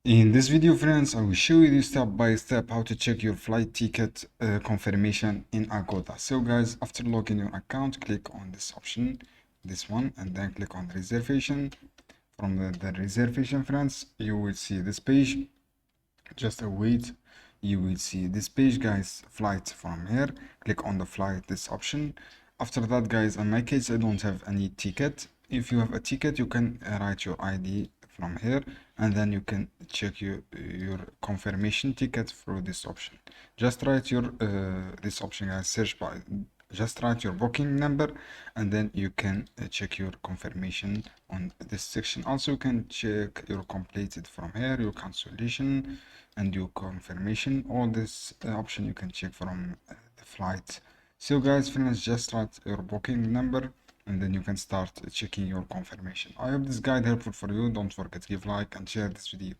In this video, friends, I will show you step by step how to check your flight ticket confirmation in Agoda. So guys, after logging your account, click on this option, this one, and then click on reservation. From the reservation, friends, you will see this page. Just wait, you will see this page, guys. Flight from here, click on the flight, this option. After that, guys, in my case, I don't have any ticket. If you have a ticket, you can write your ID from here, and then you can check your confirmation ticket through this option. Just write your this option, guys. Search by, just write your booking number, and then you can check your confirmation on this section. Also, you can check your completed from here, your cancellation and your confirmation. All this option you can check from the flight. So guys, finish, just write your booking number, and then you can start checking your confirmation. I hope this guide helpful for you. Don't forget to give like and share this video.